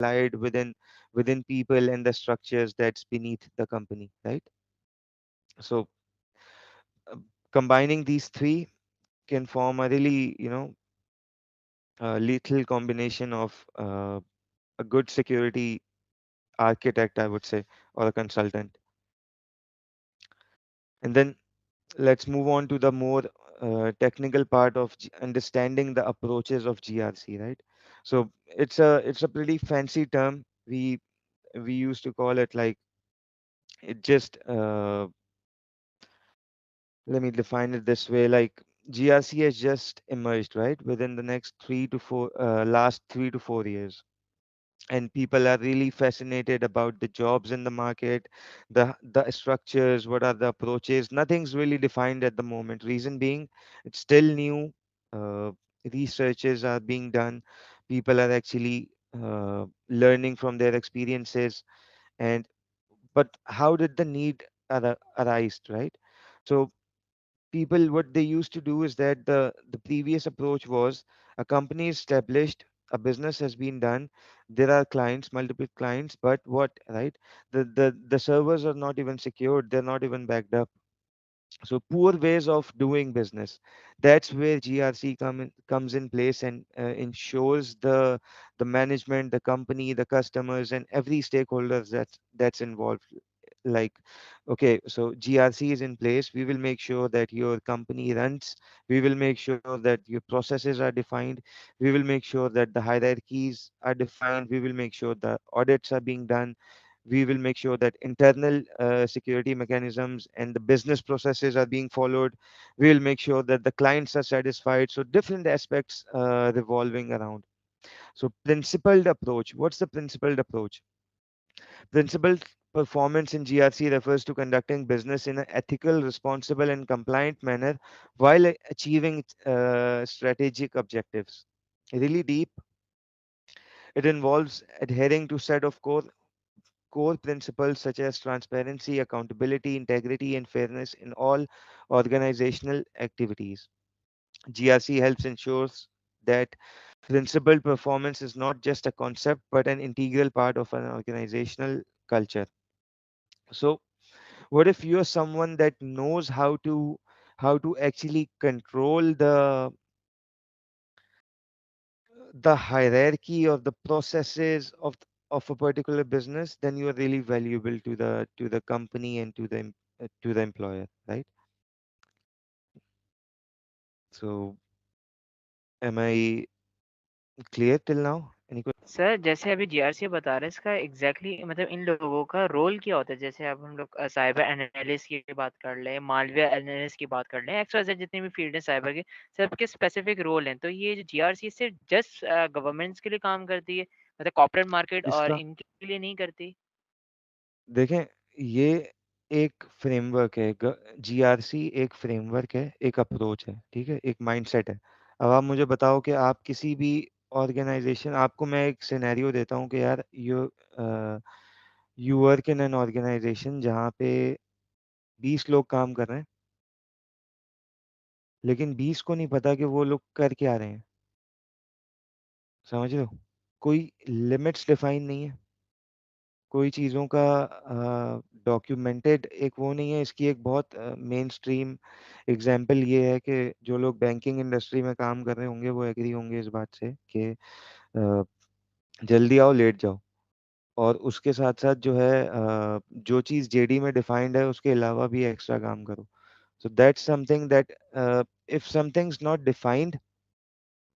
applied within people and the structures that's beneath the company, right? So uh, combining these three can form a really, lethal combination of a good security architect, I would say, or a consultant. And then let's move on to the more technical part of understanding the approaches of GRC, right? So it's a pretty fancy term. We used to call it like it just let me define it this way, like GRC has just emerged, right, within the next 3 to 4 last 3 to 4 years, and people are really fascinated about the jobs in the market, the structures, what are the approaches. Nothing's really defined at the moment. Reason being, it's still new. uh, Researches are being done. People are actually learning from their experiences. And but how did the need arise, right? So people, what they used to do is that the previous approach was a company is established, a business has been done, there are clients, multiple clients, but what, right, the servers are not even secured, they're not even backed up. So poor ways of doing business. That's where GRC comes in place and ensures the management, the company, the customers, and every stakeholder that's involved. Like, okay, so GRC is in place. We will make sure that your company runs. We will make sure that your processes are defined. We will make sure that the hierarchies are defined. We will make sure the audits are being done. We will make sure that internal security mechanisms and the business processes are being followed. We will make sure that the clients are satisfied. So different aspects revolving around. So principled approach. What's the principled approach? Principled performance in GRC refers to conducting business in an ethical, responsible, and compliant manner while achieving strategic objectives. Really deep. It involves adhering to set of core principles such as transparency, accountability, integrity, and fairness in all organizational activities. GRC helps ensures that principled performance is not just a concept but an integral part of an organizational culture. So, what if you're someone that knows how to actually control the hierarchy or the processes of a particular business, then you are really valuable to the company and to the employer, right? So am I clear till now? Any question? Sir जैसे अभी GRC बता रहे हैं इसका exactly मतलब इन लोगों का role क्या होता है? जैसे अब हम लोग साइबर एनालिस्ट की बात कर लें, मालवेयर एनालिस्ट की बात कर लें, एक्स्ट्रा जितने भी फील्ड है साइबर के, सबके स्पेसिफिक रोल हैं। तो ये जो जीआरसी सिर्फ जस्ट गवर्नमेंट्स के लिए काम करती है, मतलब कॉर्पोरेट मार्केट और इसका इनके लिए नहीं करती? देखें, ये एक फ्रेमवर्क है। जीआरसी एक फ्रेमवर्क है, एक अप्रोच है, ठीक है, एक माइंडसेट है। अब आप मुझे बताओ कि आप किसी भी ऑर्गेनाइजेशन, आपको मैं एक सिनेरियो देता हूँ कि यार you work in an organization जहाँ पे 20 लोग काम कर रहे हैं, लेकिन 20 को नहीं पता कि वो लोग कर क्या रहे हैं। समझ रहे हो? कोई लिमिट्स डिफाइन नहीं है, कोई चीज़ों का डॉक्यूमेंटेड एक वो नहीं है। इसकी एक बहुत मेन स्ट्रीम एग्जांपल ये है कि जो लोग बैंकिंग इंडस्ट्री में काम कर रहे होंगे वो एग्री होंगे इस बात से कि जल्दी आओ लेट जाओ, और उसके साथ साथ जो है जो चीज़ जेडी में डिफाइंड है उसके अलावा भी एक्स्ट्रा काम करो। So that's something that if something is not defined,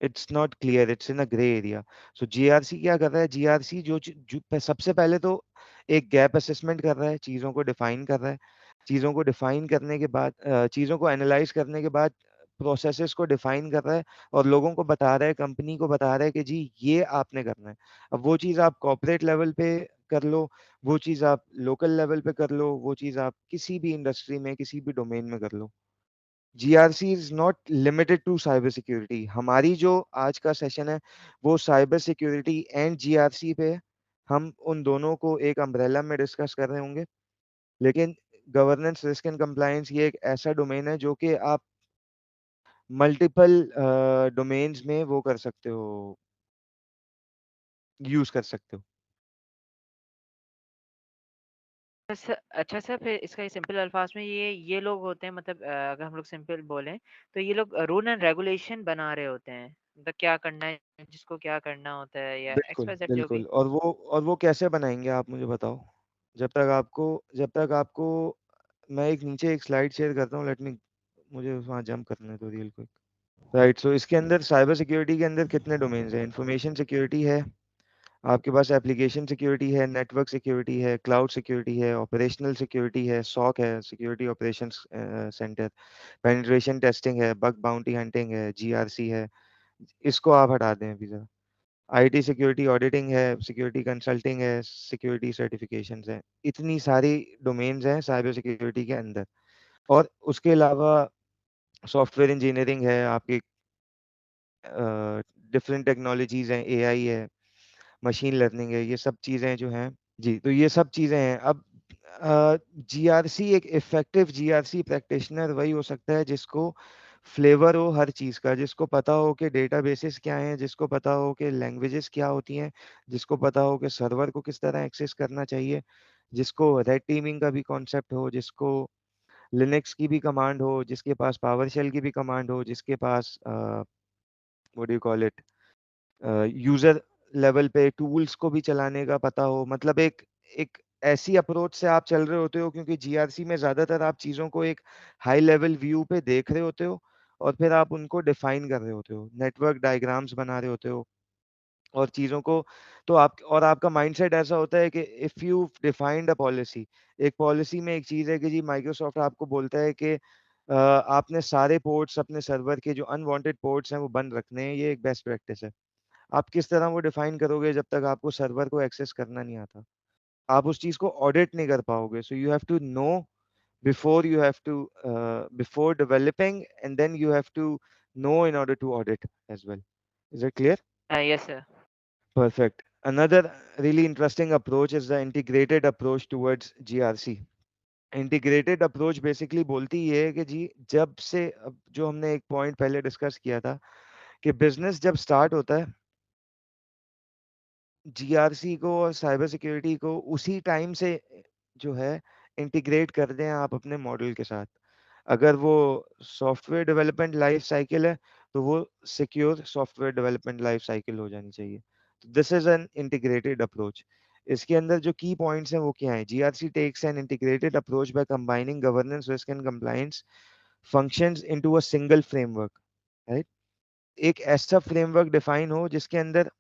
it's not clear, it's in a grey area. So GRC क्या कर रहा है? जीआरसी सबसे पहले तो एक गैप असेसमेंट कर रहा है, चीज़ों को डिफाइन कर रहा है। चीज़ों को डिफाइन करने के बाद चीज़ों को एनालाइज करने के बाद प्रोसेसेस को डिफाइन कर रहा है और लोगों को बता रहा है, कंपनी को बता रहा है कि जी ये आपने करना है। अब वो चीज़ आप कॉर्पोरेट लेवल पे कर लो, वो चीज़ आप लोकल लेवल पे कर लो, वो चीज़ आप किसी भी इंडस्ट्री में किसी भी डोमेन में कर लो। GRC is not limited to cyber security. हमारी जो आज का सेशन है वो साइबर सिक्योरिटी एंड जीआरसी पे है। हम उन दोनों को एक अम्ब्रेला में डिस्कस कर रहे होंगे, लेकिन गवर्नेंस, रिस्क एंड कंप्लायंस ये एक ऐसा डोमेन है जो कि आप मल्टीपल डोमेन्स में वो कर सकते हो, यूज कर सकते हो। अच्छा सर, फिर इसका सिंपल अल्फाज में ये लोग होते हैं, मतलब अगर हम लोग सिंपल बोलें तो ये लोग रूल एंड रेगुलेशन बना रहे होते हैं, मतलब क्या करना है, जिसको क्या करना होता है, या एक्स बिल्कुल वाई जेड जो बिल्कुल। भी। और वो कैसे बनाएंगे आप मुझे बताओ। जब तक आपको मैं एक नीचे एक स्लाइड शेयर करता हूँ, लेट मी, मुझे वहाँ जंप करने दो रियल क्विक। राइट, सो इसके अंदर साइबर सिक्योरिटी के अंदर कितने डोमेन्स हैं? इंफॉर्मेशन सिक्योरिटी है, आपके पास एप्लीकेशन सिक्योरिटी है, नेटवर्क सिक्योरिटी है, क्लाउड सिक्योरिटी है, ऑपरेशनल सिक्योरिटी है, सॉक है, security operations centre, penetration testing है, बग बाउंटी हंटिंग है, जीआरसी है। इसको आप हटा दें अभी जरा। आईटी सिक्योरिटी ऑडिटिंग है, सिक्योरिटी कंसल्टिंग है, सिक्योरिटी सर्टिफिकेशंस है। इतनी सारी डोमेन्स हैं साइबर सिक्योरिटी के अंदर। और उसके अलावा सॉफ्टवेयर इंजीनियरिंग है आपकी, डिफरेंट टेक्नोलॉजीज हैं, एआई है, मशीन लर्निंग है, ये सब चीज़ें जो हैं। जी, तो ये सब चीज़ें हैं। अब जीआरसी, एक इफेक्टिव जीआरसी प्रैक्टिशनर वही हो सकता है जिसको फ्लेवर हो हर चीज़ का, जिसको पता हो कि डेटाबेसेस क्या हैं, जिसको पता हो कि लैंग्वेजेस क्या होती हैं, जिसको पता हो कि सर्वर को किस तरह एक्सेस करना चाहिए, जिसको रेड टीमिंग का भी कॉन्सेप्ट हो, जिसको लिनक्स की भी कमांड हो, जिसके पास पावर शेल की भी कमांड हो, जिसके पास what do you call it, user level पे टूल्स को भी चलाने का पता हो। मतलब एक एक ऐसी अप्रोच से आप चल रहे होते हो, क्योंकि जीआरसी में ज्यादातर आप चीजों को एक हाई लेवल व्यू पे देख रहे होते हो, और फिर आप उनको डिफाइन कर रहे होते हो, नेटवर्क डायग्राम्स बना रहे होते हो और चीजों को। तो आप और आपका माइंडसेट ऐसा होता है कि if you defined a policy, एक पॉलिसी में एक चीज है कि जी माइक्रोसॉफ्ट आपको बोलता है कि आपने सारे पोर्ट्स अपने सर्वर के जो अनवांटेड पोर्ट्स हैं वो बंद रखने हैं, ये एक बेस्ट प्रैक्टिस है। आप किस तरह वो डिफाइन करोगे जब तक आपको सर्वर को एक्सेस करना नहीं आता? आप उस चीज को ऑडिट नहीं कर पाओगे। So you have to know before you have to before developing, and then you have to know in order to audit as well. Is it clear? Yes sir. Perfect. Another really interesting approach is the integrated approach towards GRC. Integrated approach basically बोलती ये है कि जी, जब से अब जो हमने एक पॉइंट पहले डिस्कस किया था कि बिजनेस जब स्टार्ट होता है, जीआरसी को और साइबर सिक्योरिटी को उसी टाइम से जो है इंटीग्रेट कर दें आप अपने मॉडल के साथ। अगर वो सॉफ्टवेयर डेवलपमेंट लाइफ साइकिल है, तो वो secure software development life cycle हो जानी चाहिए। This is an integrated approach. इसके अंदर जो की पॉइंट्स हैं वो क्या है? GRC takes an integrated approach by combining governance, risk and compliance functions into a single framework. Right, एक ऐसा फ्रेमवर्क डिफाइन हो जिसके अंदर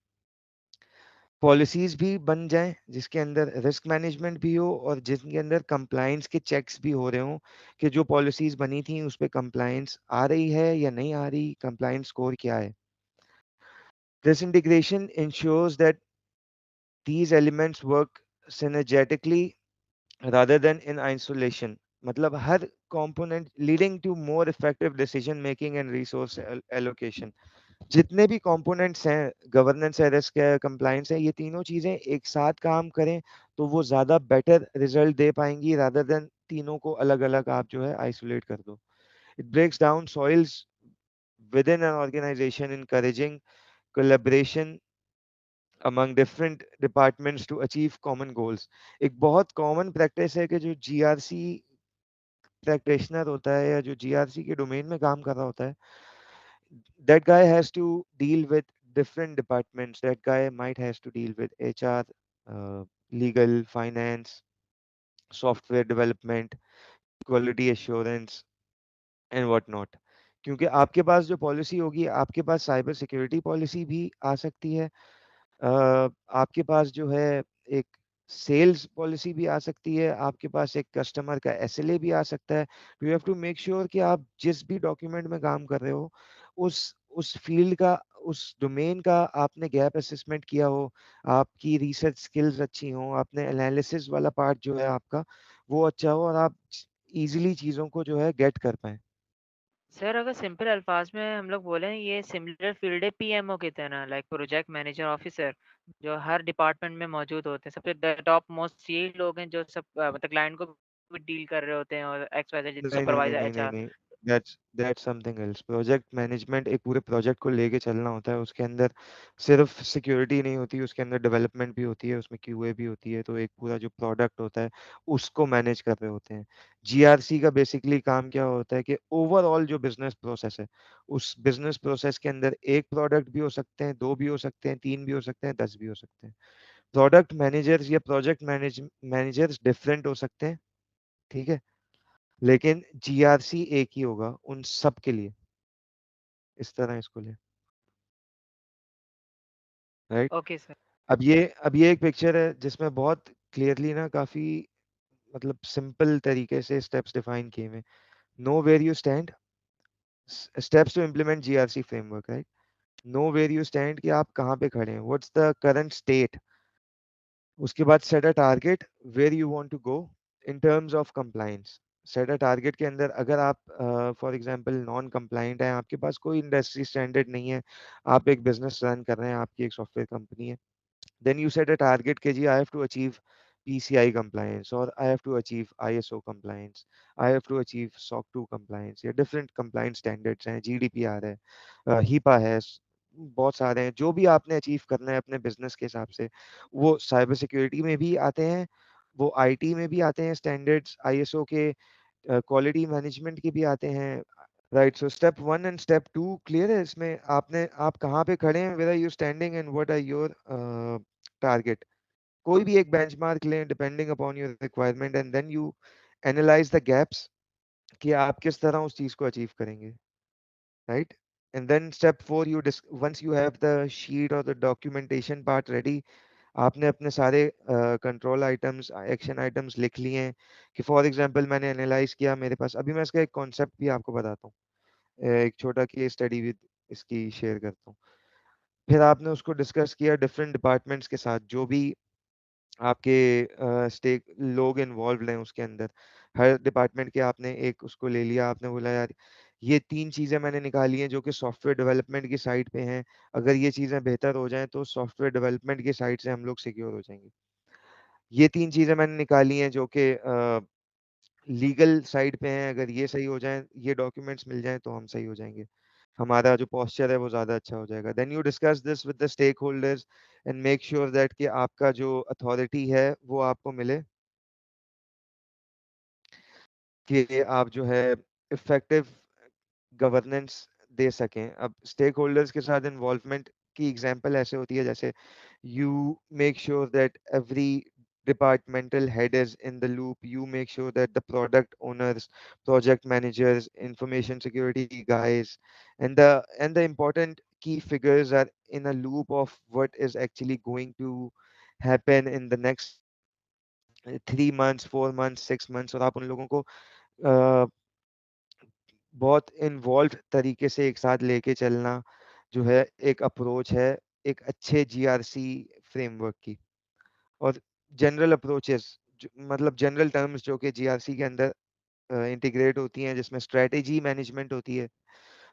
पॉलिसीज भी बन जाएं, जिसके अंदर रिस्क मैनेजमेंट भी हो, और जिसके अंदर कंप्लायंस के चेक्स भी हो रहे हों कि जो पॉलिसीज बनी थी उस पे कंप्लायंस आ रही है या नहीं आ रही, कंप्लायंस स्कोर क्या है। This integration ensures that these elements work synergetically rather than in isolation। मतलब हर component leading to more effective decision making and resource allocation। जितने भी कंपोनेंट्स हैं, गवर्नेंस है, रिस्क है, कंप्लायंस है, ये तीनों चीजें एक साथ काम करें तो वो ज्यादा बेटर रिजल्ट दे पाएंगी, रादर देन तीनों को अलग अलग आप जो है आइसोलेट कर दो। It breaks down silos within an organization, encouraging collaboration among different departments to achieve common goals। एक बहुत कॉमन प्रैक्टिस है कि जो जीआरसी प्रैक्टिशनर होता है या जो जीआरसी के डोमेन में काम कर रहा होता है, that guy has to deal with different departments. That guy might has to deal with HR, legal, finance, software development, quality assurance and what not। क्योंकि आपके पास जो पॉलिसी होगी, आपके पास साइबर सिक्योरिटी पॉलिसी भी आ सकती है, आपके पास जो है एक सेल्स पॉलिसी भी आ सकती है, आपके पास एक कस्टमर का एसएलए भी आ सकता है। You have to make sure कि आप जिस भी डॉक्यूमेंट में काम कर रहे हो, उस फील्ड का, उस डोमेन का आपने गैप असेसमेंट किया हो, आपकी रिसर्च स्किल्स अच्छी हो, आपने एनालिसिस वाला पार्ट जो है आपका वो अच्छा हो, और आप इजीली चीज़ों को जो है गेट कर पाए। सर अगर सिंपल अल्फाज में हम लोग बोलें, ये सिमिलर फील्ड है पीएमओ की तरह, लाइक प्रोजेक्ट मैनेजर ऑफिसर, जो हर डिपार्टमेंट में मौजूद होते हैं। सबसे टॉप मोस्ट यही लोग हैं जो सब मतलब क्लाइंट को भी डील कर रहे होते हैं, और एक्स वाई जेड नहीं नहीं नहीं सुपरवाइजर नहीं नहीं एचआर। नहीं, that's something else. Project management एक पूरे प्रोजेक्ट को लेके चलना होता है, उसके अंदर सिर्फ सिक्योरिटी नहीं होती, उसके अंदर डेवलपमेंट भी होती है, उसमें क्यूए भी होती है, तो एक पूरा जो प्रोडक्ट होता है उसको मैनेज कर रहे होते हैं। जीआरसी का बेसिकली काम क्या होता है कि ओवरऑल जो बिजनेस प्रोसेस है, उस बिजनेस प्रोसेस के अंदर एक प्रोडक्ट भी हो सकते हैं, दो भी हो सकते हैं, तीन भी हो सकते हैं, 10 भी हो सकते हैं। प्रोडक्ट मैनेजर्स या प्रोजेक्ट मैनेजर्स डिफरेंट हो सकते हैं, ठीक है, लेकिन जीआरसी एक ही होगा उन सब के लिए। इस तरह इसको ले, राइट। Okay sir. अब ये एक पिक्चर है जिसमें बहुत क्लियरली ना काफी मतलब सिंपल तरीके से स्टेप्स डिफाइन किए हुए। Know where you stand, steps to implement GRC framework, right. Know where you stand कि आप कहाँ पे खड़े हैं, व्हाट्स द करंट स्टेट। उसके बाद set a target where you want to go in terms of compliance. Set a target के अंदर अगर आप फॉर एग्जांपल नॉन कंप्लायंट है, आपके पास कोई इंडस्ट्री स्टैंडर्ड नहीं है, आप एक बिजनेस रन कर रहे हैं, आपकी एक सॉफ्टवेयर कंपनी है, then you set a target कि जी I have to achieve PCI compliance or I have to achieve ISO compliance, I have to achieve SOC 2 compliance, या different compliance standards हैं, GDPR है, HIPAA है, बहुत सारे हैं, जो भी आपने अचीव करना है अपने बिजनेस के हिसाब से। वो साइबर सिक्योरिटी में भी आते हैं, वो आईटी में भी आते हैं स्टैंडर्ड्स, आईएसओ के, क्वालिटी मैनेजमेंट के भी आते हैं, right. So step one and step two clear है इसमें, आपने आप कहाँ पे खड़े हैं, where are you standing and what are your target. कोई भी एक बेंचमार्क लें depending upon your requirement, and then you analyze the gaps कि आप किस तरह उस चीज को अचीव करेंगे, right. And then step four, you once you have the sheet और द डॉक्यूमेंटेशन पार्ट रेडी, आपने अपने सारे कंट्रोल आइटम्स, एक्शन आइटम्स लिख लिए हैं कि फॉर एग्जांपल मैंने एनालाइज किया, मेरे पास अभी मैं इसका एक कॉन्सेप्ट भी आपको बताता हूँ, एक छोटा केस स्टडी विद इसकी शेयर करता हूँ। फिर आपने उसको डिस्कस किया डिफरेंट डिपार्टमेंट्स के साथ, जो भी आपके स्टेक लोग इन्वॉल्व हैं उसके अंदर, हर डिपार्टमेंट के आपने एक उसको ले लिया, आपने बोला यार ये तीन चीजें मैंने निकाली हैं जो कि सॉफ्टवेयर डेवलपमेंट की साइड पे हैं, अगर ये चीजें बेहतर हो जाएं तो सॉफ्टवेयर डेवलपमेंट की साइड से हम लोग सिक्योर हो जाएंगे। ये तीन चीजें मैंने निकाली हैं जो कि लीगल साइड पे हैं, अगर ये सही हो जाएं, ये डॉक्यूमेंट्स मिल जाएं, तो हम सही हो जाएंगे, हमारा जो पोस्चर है वो ज़्यादा अच्छा हो जाएगा। Then you discuss this with the stakeholders and make sure that कि आपका जो अथॉरिटी है वो आपको मिले, कि आप जो है इफेक्टिव गवर्नेंस दे सकें। अब स्टेक होल्डर्स के साथ इन्वॉल्वमेंट की एग्जांपल ऐसे होती है जैसे you make sure that every departmental head is in the loop, you make sure that the product owners, project managers, information security guys, and the important key figures are in a loop of what is actually going to happen in the next 3 months, 4 months, 6 months, और आप उन लोगों को अ, बहुत involve तरीके से एक साथ लेके चलना जो है एक अप्रोच है एक अच्छे जीआरसी फ्रेमवर्क की। और जनरल अप्रोचेस, मतलब जनरल टर्म्स जो कि जीआरसी के अंदर इंटीग्रेट होती हैं, जिसमें स्ट्रेटेजी मैनेजमेंट होती है,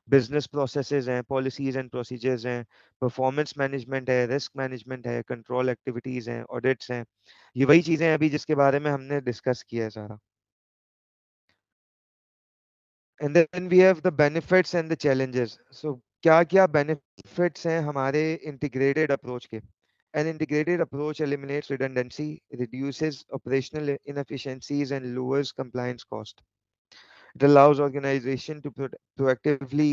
बिजनेस प्रोसेसेस हैं, पॉलिसीज एंड प्रोसीजर्स हैं, परफॉर्मेंस मैनेजमेंट है, रिस्क मैनेजमेंट है, कंट्रोल एक्टिविटीज हैं, ऑडिट्स हैं। ये वही चीजें हैं अभी जिसके बारे में हमने डिस्कस किया है सारा। And then we have the benefits and the challenges. So क्या क्या बेनिफिट्स हैं हमारे इंटीग्रेटेड अप्रोच के। An integrated approach eliminates redundancy, reduces operational inefficiencies, and lowers compliance cost. It allows organization to proactively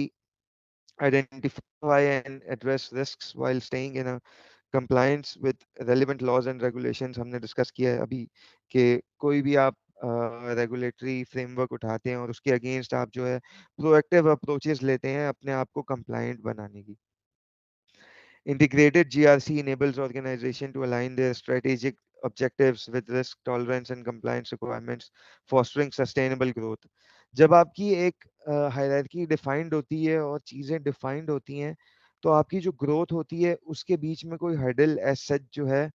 identify and address risks while staying in a compliance with relevant laws and regulations। हमने discuss किया है अभी कि कोई भी आप regulatory framework उठाते हैं और उसके अगेंस्ट आप जो है प्रोएक्टिव अप्रोचेस लेते हैं अपने आप को कंप्लायंट बनाने की। Integrated GRC enables organization to align their strategic objectives with risk tolerance and compliance requirements, fostering sustainable growth। जब आपकी एक हायरार्की डिफाइंड होती है और चीजें डिफाइंड होती हैं, तो आपकी जो ग्रोथ होती है उसके बीच में कोई हर्डल एज सच जो है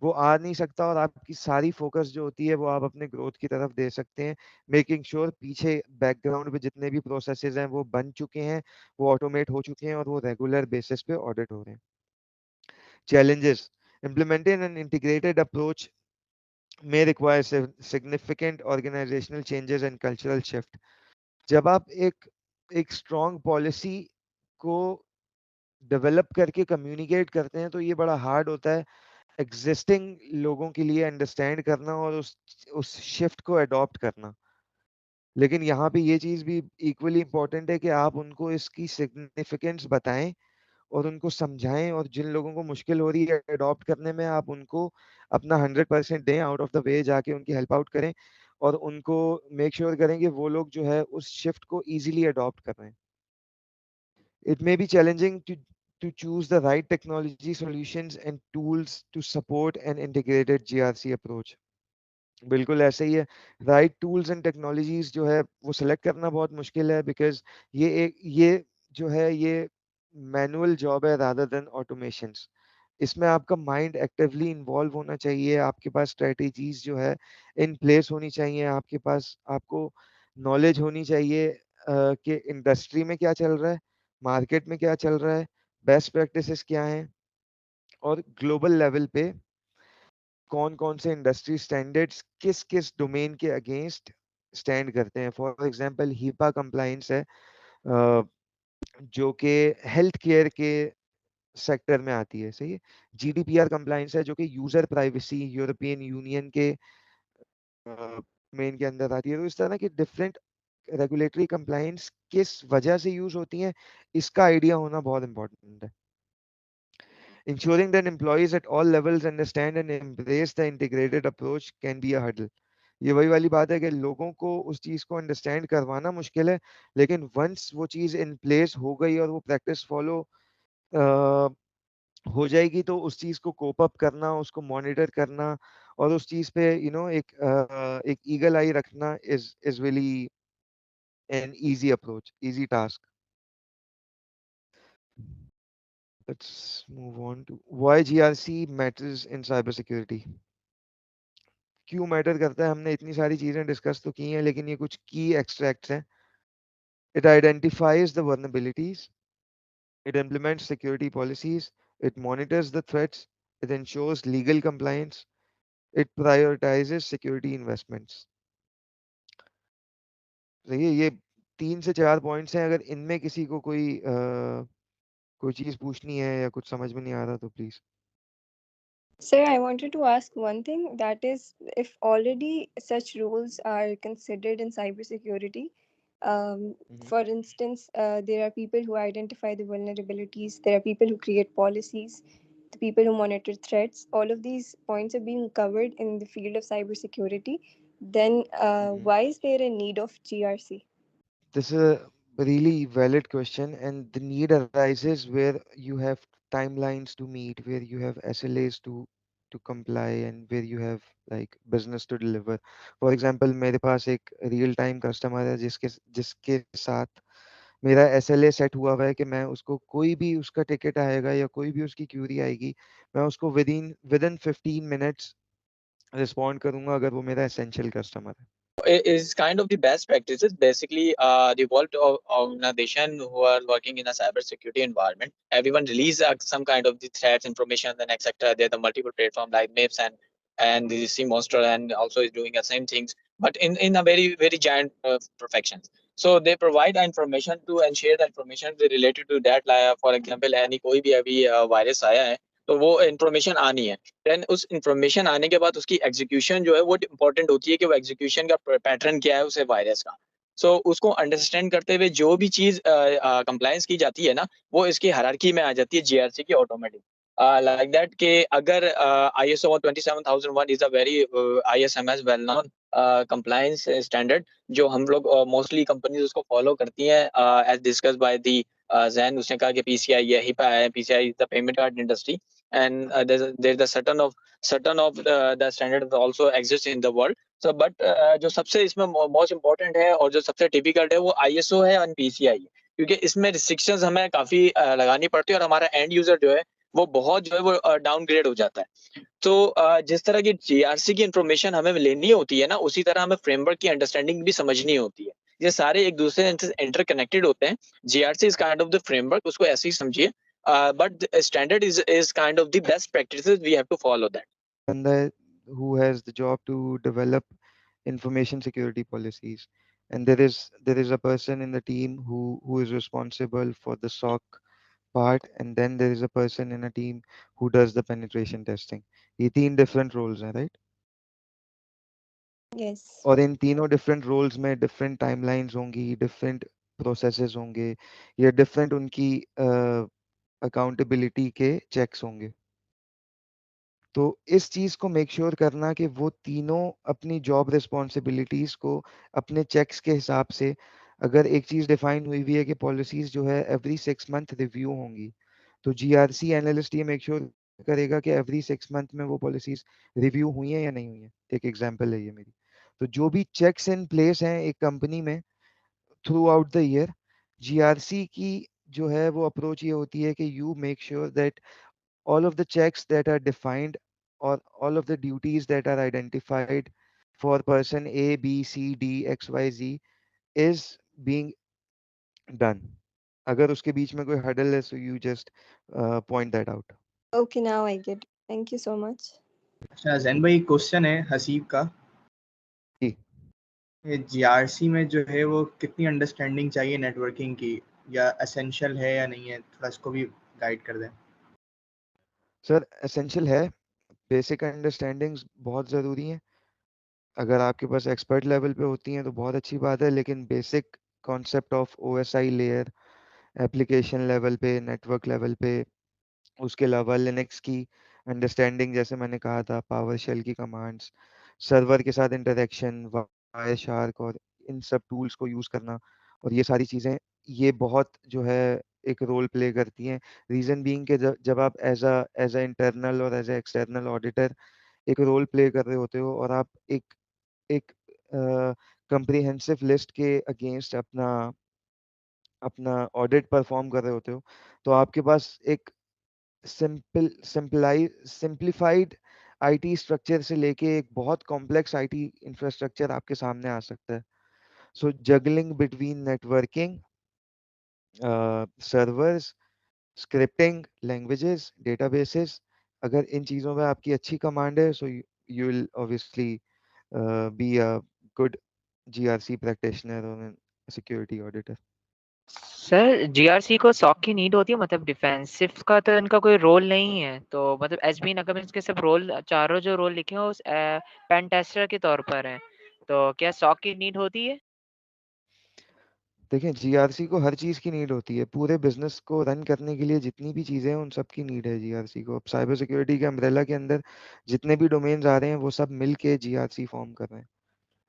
वो आ नहीं सकता, और आपकी सारी फोकस जो होती है वो आप अपने ग्रोथ की तरफ दे सकते हैं, मेकिंग श्योर पीछे बैकग्राउंड में जितने भी प्रोसेसेस हैं वो बन चुके हैं, वो ऑटोमेट हो चुके हैं और वो रेगुलर बेसिस पे ऑडिट हो रहे हैं। Challenges: implementing an integrated approach may require significant organizational changes and cultural shift. जब आप एक स्ट्रॉन्ग पॉलिसी को डेवलप करके कम्युनिकेट करते हैं तो ये बड़ा हार्ड होता है एग्जिस्टिंग लोगों के लिए अंडरस्टैंड करना और उस शिफ्ट को अडॉप्ट करना। लेकिन यहाँ पे ये चीज़ भी इक्वली इम्पोर्टेंट है कि आप उनको इसकी सिग्निफिकेंस बताएं और उनको समझाएं, और जिन लोगों को मुश्किल हो रही है अडॉप्ट करने में, आप उनको अपना 100% दें, आउट ऑफ द वे जाके उनकी हेल्प आउट करें और उनको मेक श्योर करें कि वो लोग जो है उस शिफ्ट को इजीली अडॉप्ट कर रहे हैं। It may be challenging to choose the right technology solutions and tools to support an integrated GRC approach. बिल्कुल ऐसे ही है। राइट टूल्स एंड टेक्नोलॉजीज जो है वो सेलेक्ट करना बहुत मुश्किल है, बिकॉज ये जो है ये मैनुअल जॉब है रादर देन ऑटोमेशंस। इसमें आपका माइंड एक्टिवली इन्वॉल्व होना चाहिए, आपके पास स्ट्रेटेजीज जो है इन प्लेस होनी चाहिए, आपके पास आपको नॉलेज होनी चाहिए कि इंडस्ट्री में क्या चल रहा है, मार्केट में क्या चल रहा है, बेस्ट प्रैक्टिसेस क्या हैं, और ग्लोबल लेवल पे कौन कौन से इंडस्ट्री स्टैंडर्ड्स किस किस डोमेन के अगेंस्ट स्टैंड करते हैं। फॉर एग्जांपल हीपा कंप्लाइंस है जो कि हेल्थ केयर के सेक्टर में आती है, सही है। जीडीपीआर कंप्लाइंस है जो कि यूजर प्राइवेसी यूरोपियन यूनियन के डोमेन के अंदर आती है। तो इस तरह की डिफरेंट रेगुलेटरी कंप्लाइंस किस वजह से यूज होती हैं, इसका आइडिया होना बहुत इंपॉर्टेंट है। Ensuring that employees at all levels understand and embrace the integrated approach can be a hurdle. ये वही वाली बात है कि लोगों को उस चीज़ को अंडरस्टैंड करवाना मुश्किल है, लेकिन वंस वो चीज़ इन प्लेस हो गई और वो प्रैक्टिस फॉलो हो जाएगी तो उस चीज़ को कोप अप करना, उसको मॉनिटर करना और उस चीज़ पे एक ईगल आई रखना is really an easy approach, easy task. Let's move on to why GRC matters in cybersecurity. क्यों मैटर करता है, हमने इतनी सारी चीजें डिस्कस तो की हैं, लेकिन ये कुछ की एक्सट्रैक्ट्स हैं। It identifies the vulnerabilities, it implements security policies, it monitors the threats, it ensures legal compliance, it prioritizes security investments. देखिए ये 3 से 4 पॉइंट्स हैं, अगर इनमें किसी को कोई चीज पूछनी है या कुछ समझ में नहीं आ रहा तो please. Sir, I wanted to ask one thing, that is, if already such rules are considered in cybersecurity, for instance, there are people who identify the vulnerabilities, there are people who create policies, the people who monitor threats, all of these points are being covered in the field of cybersecurity, then why is there a need of GRC? This is a really valid question, and the need arises where you have timelines to meet, where you have SLAs to comply, and where you have like business to deliver. For example, मेरे पास एक real time customer है जिसके साथ मेरा SLA set हुआ हुआ है कि मैं उसको कोई भी उसका टिकट आएगा या कोई भी उसकी क्यूरी आएगी, मैं उसको विद इन 15 मिनट्स रिस्पॉन्ड करूंगा अगर वो मेरा एसेंशियल कस्टमर है। Is kind of the best practices. Basically, the world of organization who are working in a cybersecurity environment, everyone release some kind of the threats, information, and etc. There are the multiple platform like MIPS and the Sea Monster, and also is doing the same things, but in a very giant perfections. So they provide the information to and share the information related to that. Like for example, any कोई भी अभी virus आया है तो वो information आनी है। Then उस इंफॉर्मेशन आने के बाद उसकी एग्जीक्यूशन जो है वो इंपॉर्टेंट होती है कि वो एग्जीक्यूशन का पैटर्न क्या है उसे वायरस का। सो उसको अंडरस्टैंड करते हुए जो भी चीज कंप्लायंस की जाती है ना वो इसकी हायरार्की में आ जाती है जीआरसी की ऑटोमेटिक। लाइक दैट कि अगर ISO 27001 is a very ISMS well known compliance standard जो हम लोग मोस्टली कंपनीज उसको फॉलो करती हैं as discussed by the Jain. उसने कहा कि पीसीआई यही पे है, PCI is the payment card industry and there's a certain of the standard also exists in the world. So but जो सबसे इसमें मोस्ट इम्पोर्टेंट है और जो सबसे टिपिकल है वो ISO है और PCI है, क्योंकि इसमें रिस्ट्रिक्शंस हमें काफी लगानी पड़ती है और हमारा एंड यूजर जो है वो बहुत जो है वो डाउनग्रेड हो जाता है। तो जिस तरह की जीआरसी की इंफॉर्मेशन हमें लेनी होती है ना उसी तरह हमें फ्रेमवर्क की अंडरस्टैंडिंग भी समझनी होती है। ये सारे एक दूसरे से इंटरकनेक्टेड होते हैं। GRC is kind of the framework, उसको ऐसे ही समझिए। But the standard is kind of the best practices. We have to follow that. बंदा है who has the job to develop information security policies. and there is a person in the team who is responsible for the SOC part, and then there is a person in a team who does the penetration testing. ये तीन different roles हैं, right? Yes. और इन तीनों different roles में different timelines होंगी, different processes होंगे, या different उनकी accountability के checks होंगे. तो इस चीज़ को मेक श्योर करना कि वो तीनों अपनी जॉब रिस्पॉन्सिबिलिटीज़ को अपने चेक्स के हिसाब से, अगर एक चीज़ डिफाइन हुई हुई है कि पॉलिसीज़ जो है एवरी 6 मंथ रिव्यू होंगी, तो जीआरसी एनालिस्ट ये मेक श्योर करेगा कि एवरी 6 मंथ में वो पॉलिसीज़ रिव्यू हुई हैं या नहीं हुई हैं। एक एग्जांपल है ये मेरी। तो जो भी चेक्स इन प्लेस हैं एक कंपनी में through out the year, GRC की जो है वो अप्रोच ये होती है कि you make sure that all of the checks that are defined, or all of the duties that are identified for person A, B, C, D, X, Y, Z is being done. अगर उसके बीच में कोई huddle है, so you just point that out. Okay, now I get it. Thank you so much. अच्छा जैन भाई, question है हसीब का। जी ये जीआरसी में जो है वो कितनी अंडरस्टैंडिंग चाहिए नेटवर्किंग की, या एसेंशियल है या नहीं है, थोड़ा इसको भी गाइड कर दें। सर, एसेंशियल है। बेसिक अंडरस्टैंडिंग्स बहुत ज़रूरी हैं। अगर आपके पास एक्सपर्ट लेवल पे होती हैं तो बहुत अच्छी बात है, लेकिन basic concept of OSI layer, application level पे, नेटवर्क लेवल पे, उसके अलावा लिनक्स की अंडरस्टैंडिंग, जैसे मैंने कहा था, पावर शेल की कमांड्स, सर्वर के साथ इंटरेक्शन, वायर शार्क, और इन सब टूल्स को यूज़ करना, और ये सारी चीज़ें, ये बहुत जो है एक रोल प्ले करती हैं। रीज़न बीइंग कि जब आप एज अ इंटरनल और एज अ एक्सटर्नल ऑडिटर एक रोल प्ले कर रहे होते हो, और आप एक कंप्रिहेंसिव लिस्ट के अगेंस्ट अपना अपना ऑडिट परफॉर्म कर रहे होते हो, तो आपके पास एक सिंप्लीफाइड आईटी स्ट्रक्चर से लेके एक बहुत कॉम्प्लेक्स आईटी इंफ्रास्ट्रक्चर आपके सामने आ सकता है। So juggling between networking, servers, scripting languages, databases, अगर इन चीज़ों में आपकी अच्छी कमांड है, so you will obviously be a good GRC practitioner और सिक्योरिटी ऑडिटर। सर जीआरसी को सॉक की नीड होती है, मतलब डिफेंसिव का तो इनका कोई रोल नहीं है, तो मतलब एसबी नगम इसके सब रोल, चारों जो रोल लिखे हैं उस पेन टेस्टर के तौर पर हैं, तो क्या सॉक की नीड होती है? देखें, जीआरसी को हर चीज़ की नीड होती है। पूरे बिजनेस को रन करने के लिए जितनी भी चीज़ें हैं उन सब की नीड है जीआरसी को। अब साइबर सिक्योरिटी के अम्ब्रेला के अंदर जितने भी डोमेन्स आ रहे हैं वो सब मिल के जीआरसी फॉर्म कर रहे हैं।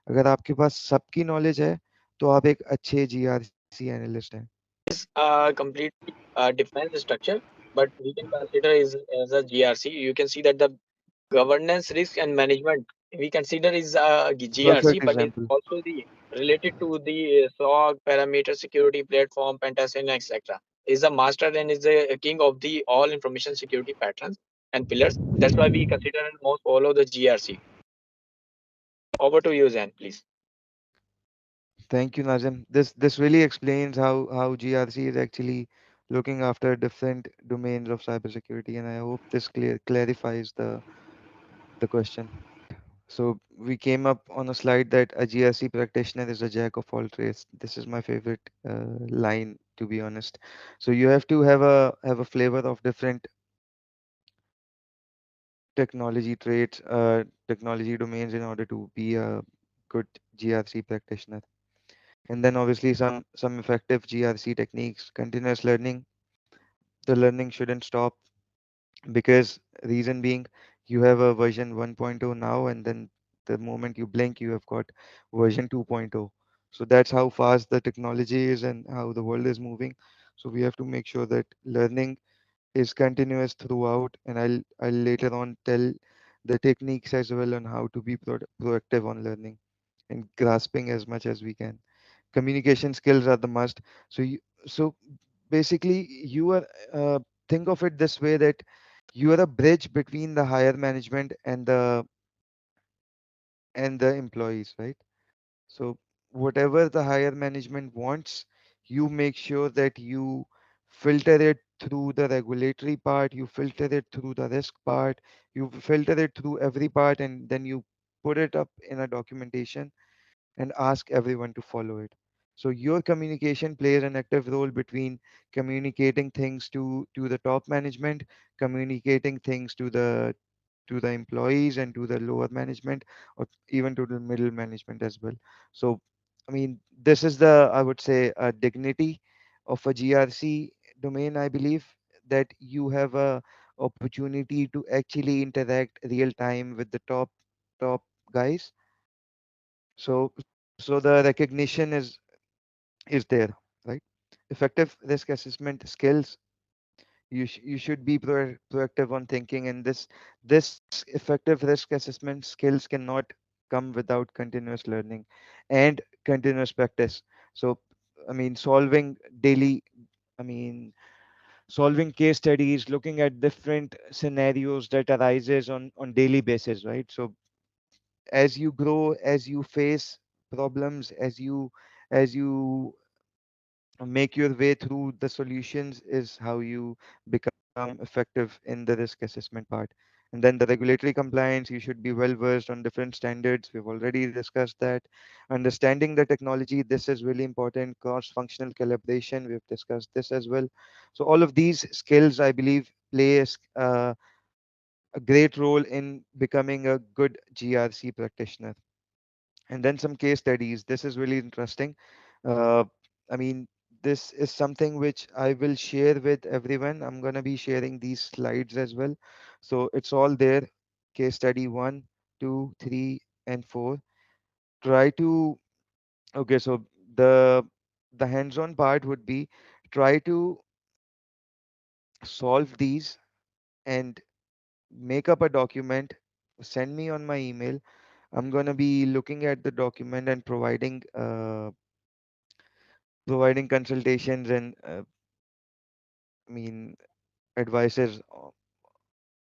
अगर आपके पास सबकी नॉलेज है तो आप एक अच्छे जीआरसी एनालिस्ट हैं। Is a complete defense structure, but we can consider is as a GRC. You can see that the governance, risk, and management we consider is a GRC, perfect but it's example. also the related to the SOC, parameter security platform, pentesting, etc. Is a master and is the king of the all information security patterns and pillars. That's why we consider and most follow the GRC. Over to you, Zain, please. Thank you, Nazim. This really explains how GRC is actually looking after different domains of cybersecurity, and I hope this clarifies the question. So we came up on a slide that a GRC practitioner is a jack of all trades. This is my favorite line, to be honest. So you have to have a flavor of different technology traits, technology domains in order to be a good GRC practitioner. And then obviously some effective GRC techniques, continuous learning. The learning shouldn't stop, because reason being you have a version 1.0 now, and then the moment you blink you have got version 2.0. So that's how fast the technology is and how the world is moving. So we have to make sure that learning is continuous throughout, and I'll later on tell the techniques as well on how to be proactive on learning and grasping as much as we can. Communication skills are the must. So basically you are, think of it this way, that you are a bridge between the higher management and the employees, right? So whatever the higher management wants, you make sure that you filter it through the regulatory part, you filter it through the risk part, you filter it through every part, and then you put it up in a documentation, and ask everyone to follow it. So your communication plays an active role between communicating things to the top management, communicating things to the employees and to the lower management, or even to the middle management as well. So I mean, this is the, I would say, a dignity of a GRC domain. I believe that you have a opportunity to actually interact real time with the top guys. So the recognition is there, right? Effective risk assessment skills. You should be proactive on thinking, and this effective risk assessment skills cannot come without continuous learning and continuous practice. So I mean, daily I mean solving case studies, looking at different scenarios that arises on daily basis, right? So as you grow, as you face problems, as you make your way through the solutions, is how you become effective in the risk assessment part. And then the regulatory compliance, you should be well versed on different standards. We've already discussed that. Understanding the technology, this is really important. Cross functional collaboration, we've discussed this as well. So all of these skills, I believe, play a great role in becoming a good GRC practitioner. And then some case studies. This is really interesting. Uh, I mean, this is something which I will share with everyone. I'm going to be sharing these slides as well. So it's all there. Case study one, two, three, and four. Try to, okay, so the the hands-on part would be try to solve these and make up a document, send me on my email. I'm going to be looking at the document and providing consultations and I mean advices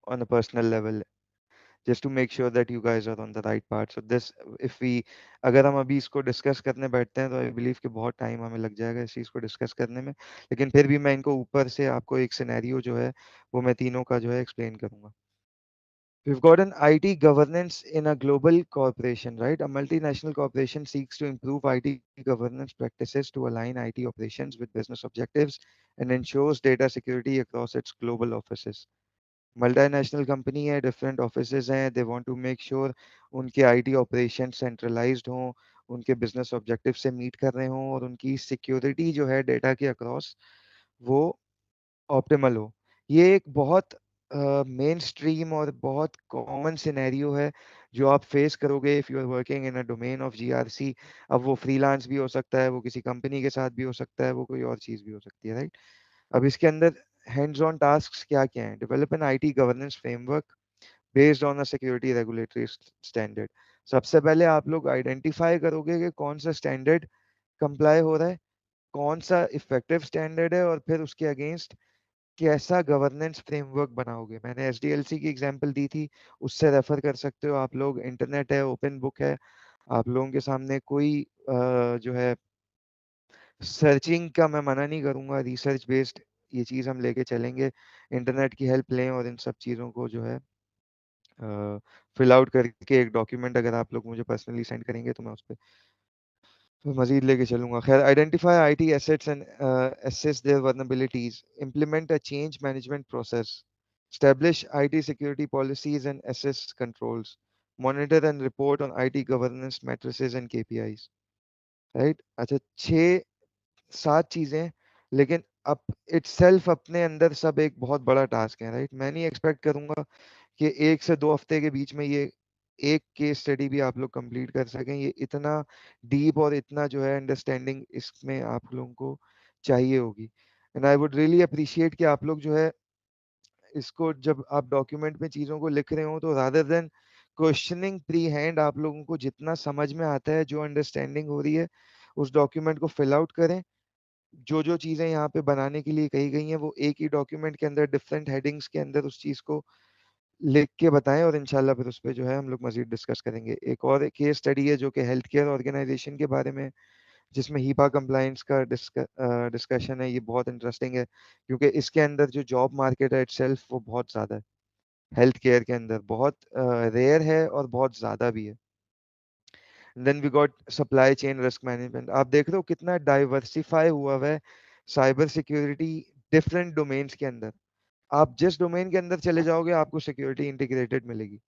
on a personal level, just to make sure that you guys are on the right part. So this, if we, अगर हम अभी इसको discuss करने बैठते हैं तो I believe कि बहुत टाइम हमें लग जाएगा इस चीज़ को डिस्कस करने में, लेकिन फिर भी मैं इनको ऊपर से आपको एक सिनेरियो जो है वो मैं तीनों का जो है एक्सप्लेन करूंगा. We've got an IT governance in a global corporation, right? A multinational corporation seeks to improve IT governance practices to align IT operations with business objectives and ensures data security across its global offices. Multinational company है, different offices हैं, they want to make sure उनके IT operation centralized हों, उनके business objective से meet कर रहे हों, और उनकी सिक्योरिटी जो है डेटा के अक्रॉस वो ऑप्टिमल हो. ये एक बहुत मेन स्ट्रीम और बहुत कॉमन सिनेरियो है जो आप फेस करोगे if you are working in a domain of GRC. अब वो फ्रीलांस भी हो सकता है, वो किसी कंपनी के साथ भी हो सकता है, वो कोई और चीज़ भी हो सकती है, राइट? अब इसके अंदर हैंड्स ऑन टास्क क्या क्या हैं? Develop an IT governance framework based on a security regulatory standard. सबसे पहले आप लोग आइडेंटिफाई करोगे कि कौन सा स्टैंडर्ड कंप्लाई हो रहा है, कौन सा इफेक्टिव स्टैंडर्ड है, और फिर उसके अगेंस्ट कैसा गवर्नेंस फ्रेमवर्क बनाओगे. मैंने एसडीएलसी की एग्जांपल दी थी, उससे रेफर कर सकते हो आप लोग. इंटरनेट है, ओपन बुक है, आप लोगों के सामने कोई जो है सर्चिंग का मैं मना नहीं करूंगा, रिसर्च बेस्ड ये चीज़ हम लेके चलेंगे. इंटरनेट की हेल्प लें और इन सब चीज़ों को जो है फिल आउट करके एक डॉक्यूमेंट अगर आप लोग मुझे पर्सनली सेंड करेंगे तो मैं उस पर मजीद लेके चलूंगा. खैर, identify IT assets and assess their vulnerabilities, implement a change management process, establish IT security policies and assess controls, monitor and report on IT governance matrices and KPIs. Right? अच्छा, 6-7 चीजें, लेकिन अप इटसेल्फ अपने अंदर सब एक बहुत बड़ा task है, राइट? मैं नहीं एक्सपेक्ट करूंगा कि 1 से 2 हफ्ते के बीच में ये एक केस स्टडी भी आप लोग कंप्लीट कर सकें. ये इतना डीप और इतना जो है अंडरस्टैंडिंग इसमें आप लोगों को चाहिए होगी. And I would really appreciate कि आप लोग जो है इसको जब आप डॉक्यूमेंट में चीज़ों को लिख रहे हो तो rather than questioning pre hand, आप लोगों को जितना समझ में आता है, जो अंडरस्टैंडिंग हो रही है, उस डॉक्यूमेंट को फिल आउट करें. जो जो चीज़ें यहाँ पे बनाने के लिए कही गई हैं वो एक ही डॉक्यूमेंट के अंदर डिफरेंट हेडिंग्स के अंदर उस चीज़ को लिख के बताएं, और इंशाल्लाह फिर उस पे जो है हम लोग मजीद डिस्कस करेंगे. एक और केस स्टडी है जो कि हेल्थ केयर ऑर्गेनाइजेशन के बारे में, जिसमें हीपा कंप्लायंस का डिस्कशन है. ये बहुत इंटरेस्टिंग है क्योंकि इसके अंदर जो जॉब मार्केट है इटसेल्फ वो बहुत ज़्यादा है. हेल्थ केयर के अंदर बहुत रेयर है और बहुत ज़्यादा भी है. Then we got supply chain risk management. आप देख रहे हो कितना डाइवर्सिफाई हुआ है साइबर सिक्योरिटी डिफरेंट डोमेन्स के अंदर। आप जिस डोमेन के अंदर चले जाओगे आपको सिक्योरिटी इंटीग्रेटेड मिलेगी।